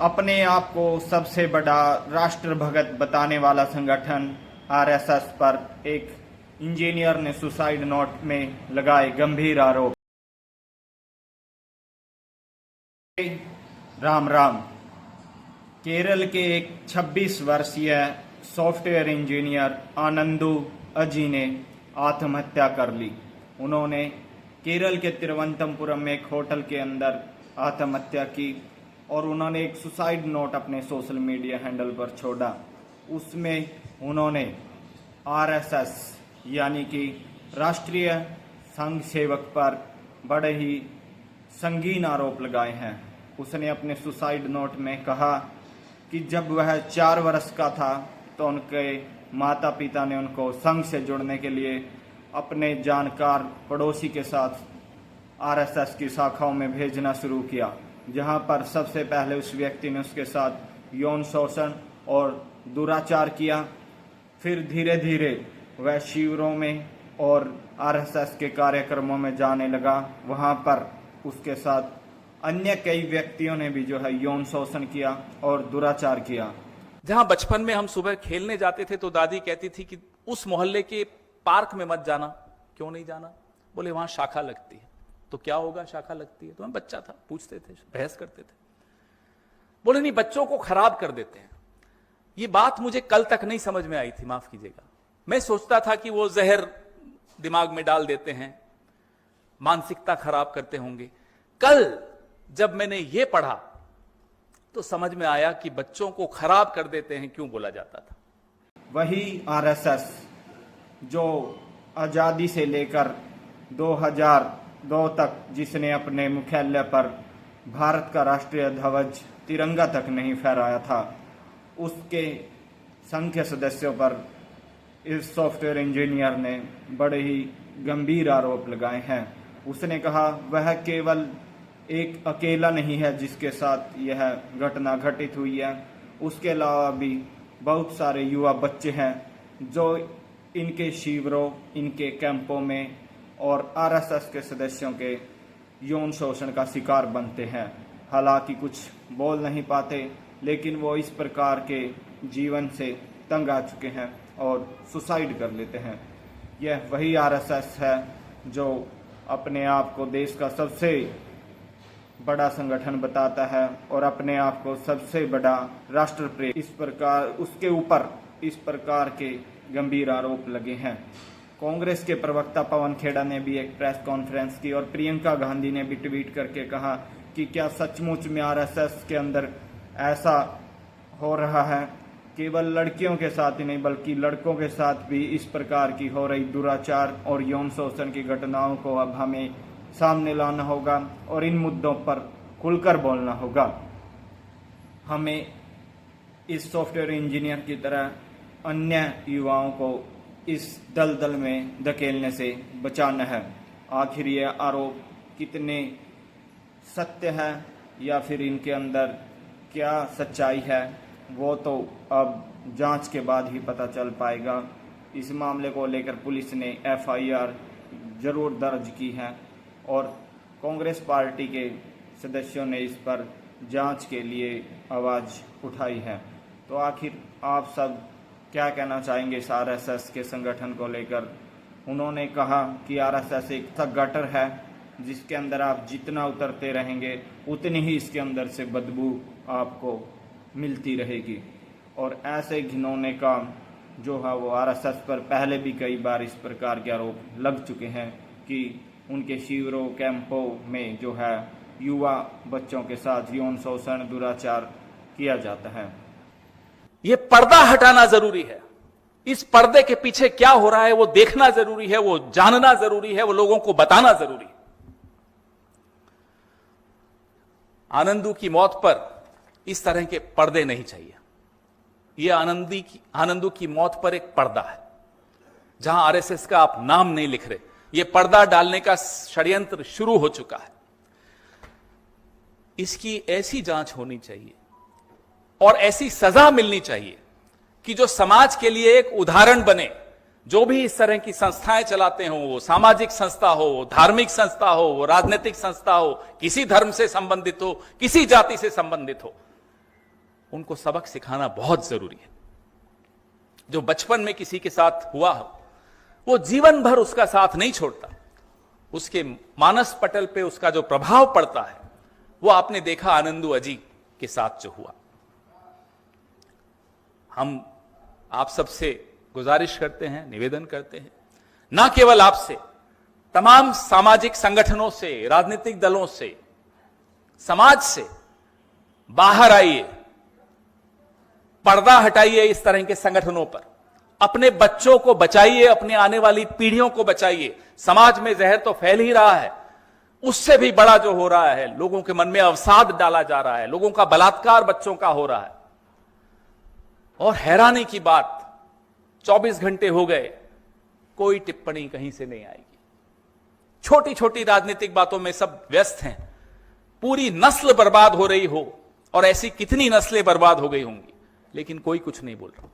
अपने आप को सबसे बड़ा राष्ट्रभगत बताने वाला संगठन आरएसएस पर एक इंजीनियर ने सुसाइड नोट में लगाए गंभीर आरोप। राम राम। केरल के एक 26 वर्षीय सॉफ्टवेयर इंजीनियर आनंदू अजी ने आत्महत्या कर ली। उन्होंने केरल के तिरुवनंतपुरम में एक होटल के अंदर आत्महत्या की और उन्होंने एक सुसाइड नोट अपने सोशल मीडिया हैंडल पर छोड़ा। उसमें उन्होंने आरएसएस यानी कि राष्ट्रीय संघ सेवक पर बड़े ही संगीन आरोप लगाए हैं। उसने अपने सुसाइड नोट में कहा कि जब वह 4 वर्ष का था तो उनके माता पिता ने उनको संघ से जुड़ने के लिए अपने जानकार पड़ोसी के साथ आरएसएस की शाखाओं में भेजना शुरू किया, जहां पर सबसे पहले उस व्यक्ति ने उसके साथ यौन शोषण और दुराचार किया। फिर धीरे धीरे वह शिविरों में और आरएसएस के कार्यक्रमों में जाने लगा। वहां पर उसके साथ अन्य कई व्यक्तियों ने भी जो है यौन शोषण किया और दुराचार किया। जहां बचपन में हम सुबह खेलने जाते थे तो दादी कहती थी कि उस मोहल्ले के पार्क में मत जाना। क्यों नहीं जाना? बोले वहां शाखा लगती है। तो क्या होगा शाखा लगती है? तो मैं बच्चा था, पूछते थे, बहस करते थे। बोले नहीं, बच्चों को खराब कर देते हैं। ये बात मुझे कल तक नहीं समझ में आई थी, माफ कीजिएगा। मैं सोचता था कि वो जहर दिमाग में डाल देते हैं, मानसिकता खराब करते होंगे। कल जब मैंने ये पढ़ा तो समझ में आया कि बच्चों को खराब कर देते हैं क्यों बोला जाता था। वही आरएसएस जो आजादी से लेकर 2002 तक जिसने अपने मुख्यालय पर भारत का राष्ट्रीय ध्वज तिरंगा तक नहीं फहराया था, उसके संघ के सदस्यों पर इस सॉफ्टवेयर इंजीनियर ने बड़े ही गंभीर आरोप लगाए हैं। उसने कहा वह केवल एक अकेला नहीं है जिसके साथ यह घटना घटित हुई है, उसके अलावा भी बहुत सारे युवा बच्चे हैं जो इनके शिविरों, इनके कैंपों में और आरएसएस के सदस्यों के यौन शोषण का शिकार बनते हैं। हालांकि कुछ बोल नहीं पाते, लेकिन वो इस प्रकार के जीवन से तंग आ चुके हैं और सुसाइड कर लेते हैं। यह वही आरएसएस है जो अपने आप को देश का सबसे बड़ा संगठन बताता है और अपने आप को सबसे बड़ा राष्ट्रप्रेम। इस प्रकार उसके ऊपर इस प्रकार के गंभीर आरोप लगे हैं। कांग्रेस के प्रवक्ता पवन खेड़ा ने भी एक प्रेस कॉन्फ्रेंस की और प्रियंका गांधी ने भी ट्वीट करके कहा कि क्या सचमुच में आरएसएस के अंदर ऐसा हो रहा है। केवल लड़कियों के साथ ही नहीं बल्कि लड़कों के साथ भी इस प्रकार की हो रही दुराचार और यौन शोषण की घटनाओं को अब हमें सामने लाना होगा और इन मुद्दों पर खुलकर बोलना होगा। हमें इस सॉफ्टवेयर इंजीनियर की तरह अन्य युवाओं को इस दलदल में धकेलने से बचाना है। आखिर ये आरोप कितने सत्य है या फिर इनके अंदर क्या सच्चाई है, वो तो अब जांच के बाद ही पता चल पाएगा। इस मामले को लेकर पुलिस ने एफआईआर जरूर दर्ज की है और कांग्रेस पार्टी के सदस्यों ने इस पर जांच के लिए आवाज उठाई है। तो आखिर आप सब क्या कहना चाहेंगे इस आरएसएस के संगठन को लेकर? उन्होंने कहा कि आरएसएस एक गटर है जिसके अंदर आप जितना उतरते रहेंगे उतनी ही इसके अंदर से बदबू आपको मिलती रहेगी। और ऐसे घिनौने काम जो है वो आरएसएस पर पहले भी कई बार इस प्रकार के आरोप लग चुके हैं कि उनके शिविरों, कैंपों में जो है युवा बच्चों के साथ यौन शोषण, दुराचार किया जाता है। यह पर्दा हटाना जरूरी है। इस पर्दे के पीछे क्या हो रहा है वो देखना जरूरी है, वो जानना जरूरी है, वो लोगों को बताना जरूरी है। आनंदू की मौत पर इस तरह के पर्दे नहीं चाहिए। यह आनंदू की मौत पर एक पर्दा है जहां आरएसएस का आप नाम नहीं लिख रहे। यह पर्दा डालने का षड्यंत्र शुरू हो चुका है। इसकी ऐसी जांच होनी चाहिए और ऐसी सजा मिलनी चाहिए कि जो समाज के लिए एक उदाहरण बने। जो भी इस तरह की संस्थाएं चलाते हो, वो सामाजिक संस्था हो, वो धार्मिक संस्था हो, वो राजनीतिक संस्था हो, किसी धर्म से संबंधित हो, किसी जाति से संबंधित हो, उनको सबक सिखाना बहुत जरूरी है। जो बचपन में किसी के साथ हुआ हो वो जीवन भर उसका साथ नहीं छोड़ता, उसके मानस पटल पे उसका जो प्रभाव पड़ता है वो आपने देखा आनंदू अजी के साथ जो हुआ। हम आप सबसे गुजारिश करते हैं, निवेदन करते हैं, ना केवल आपसे, तमाम सामाजिक संगठनों से, राजनीतिक दलों से, समाज से बाहर आइए, पर्दा हटाइए इस तरह के संगठनों पर, अपने बच्चों को बचाइए, अपने आने वाली पीढ़ियों को बचाइए। समाज में जहर तो फैल ही रहा है, उससे भी बड़ा जो हो रहा है, लोगों के मन में अवसाद डाला जा रहा है, लोगों का बलात्कार बच्चों का हो रहा है। और हैरानी की बात, 24 घंटे हो गए, कोई टिप्पणी कहीं से नहीं आएगी। छोटी छोटी राजनीतिक बातों में सब व्यस्त हैं। पूरी नस्ल बर्बाद हो रही हो, और ऐसी कितनी नस्लें बर्बाद हो गई होंगी, लेकिन कोई कुछ नहीं बोल रहा।